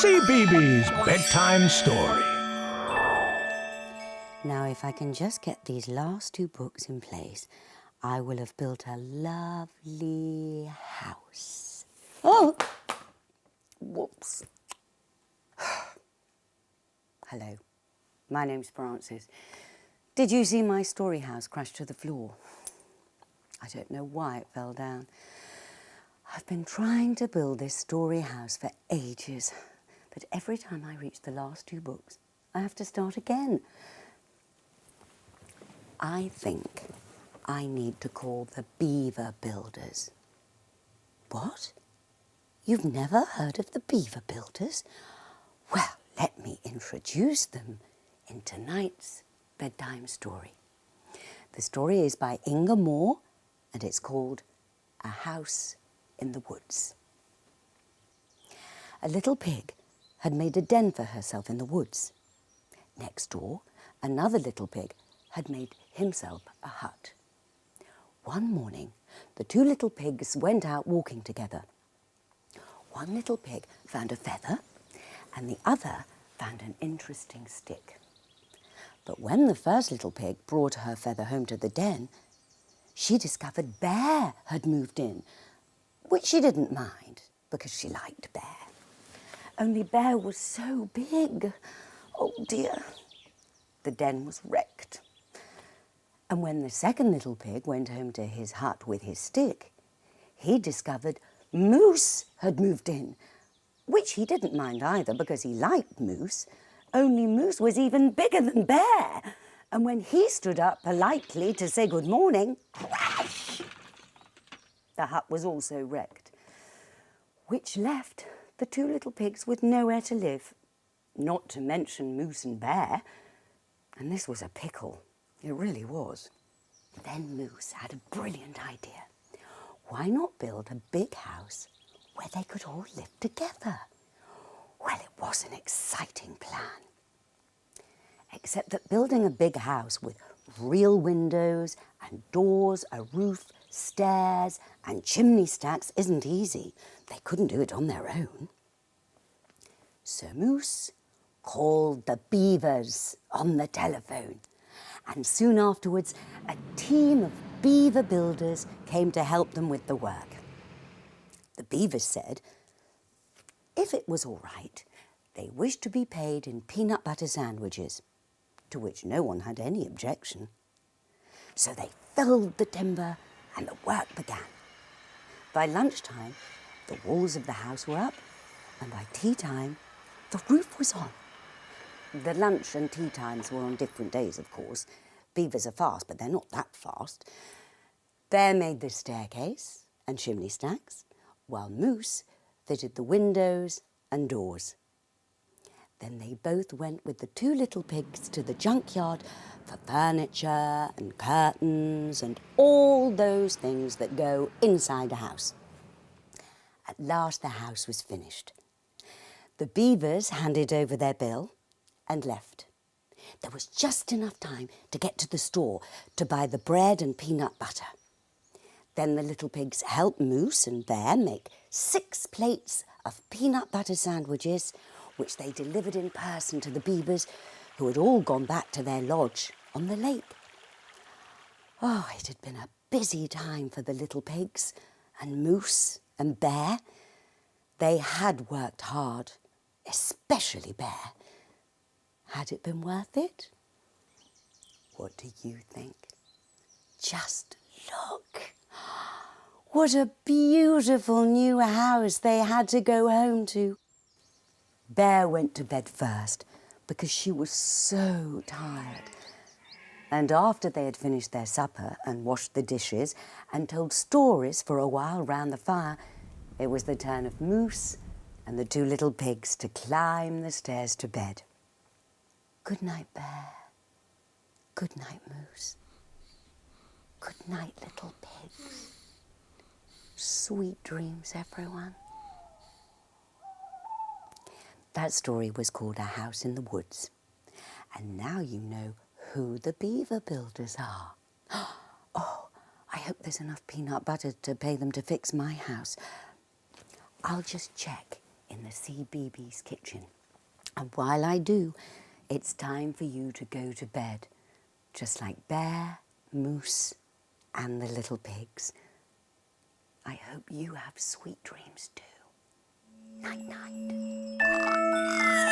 Cbeebies Bedtime Story. Now, if I can just get these last two books in place, I will have built a lovely house. Oh! Whoops. Hello, my name's Frances. Did you see my story house crash to the floor? I don't know why it fell down. I've been trying to build this story house for ages, but every time I reach the last two books, I have to start again. I think I need to call the Beaver Builders. What? You've never heard of the Beaver Builders? Well, let me introduce them in tonight's bedtime story. The story is by Inga and it's called A House in the Woods. A little pig had made a den for herself in the woods. Next door, another little pig had made himself a hut. One morning, the two little pigs went out walking together. One little pig found a feather and the other found an interesting stick. But when the first little pig brought her feather home to the den, she discovered Bear had moved in, which she didn't mind because she liked Bear. Only Bear was so big. Oh dear. The den was wrecked. And when the second little pig went home to his hut with his stick, he discovered Moose had moved in, which he didn't mind either because he liked Moose, only Moose was even bigger than Bear. And when he stood up politely to say good morning, crash! The hut was also wrecked, which left the two little pigs with nowhere to live, not to mention Moose and Bear. And this was a pickle. It really was. Then Moose had a brilliant idea. Why not build a big house where they could all live together? Well, it was an exciting plan. Except that building a big house with real windows and doors, a roof, stairs and chimney stacks isn't easy. They couldn't do it on their own. So Moose called the Beavers on the telephone. And soon afterwards, a team of Beaver Builders came to help them with the work. The Beavers said, if it was all right, they wished to be paid in peanut butter sandwiches, to which no one had any objection. So they felled the timber and the work began. By lunchtime, the walls of the house were up, and by tea time, the roof was on. The lunch and tea times were on different days, of course. Beavers are fast, but they're not that fast. Bear made the staircase and chimney stacks, while Moose fitted the windows and doors. Then they both went with the two little pigs to the junkyard for furniture and curtains and all those things that go inside a house. At last the house was finished. The Beavers handed over their bill and left. There was just enough time to get to the store to buy the bread and peanut butter. Then the little pigs helped Moose and Bear make 6 plates of peanut butter sandwiches, which they delivered in person to the Beavers, who had all gone back to their lodge on the lake. Oh, it had been a busy time for the little pigs and Moose and Bear. They had worked hard, especially Bear. Had it been worth it? What do you think? Just look. What a beautiful new house they had to go home to. Bear went to bed first because she was so tired. And after they had finished their supper and washed the dishes and told stories for a while round the fire, it was the turn of Moose and the two little pigs to climb the stairs to bed. Good night, Bear. Good night, Moose. Good night, little pigs. Sweet dreams, everyone. That story was called A House in the Woods. And now you know who the Beaver Builders are. Oh, I hope there's enough peanut butter to pay them to fix my house. I'll just check in the Cbeebies kitchen. And while I do, it's time for you to go to bed, just like Bear, Moose and the little pigs. I hope you have sweet dreams too. Night, night.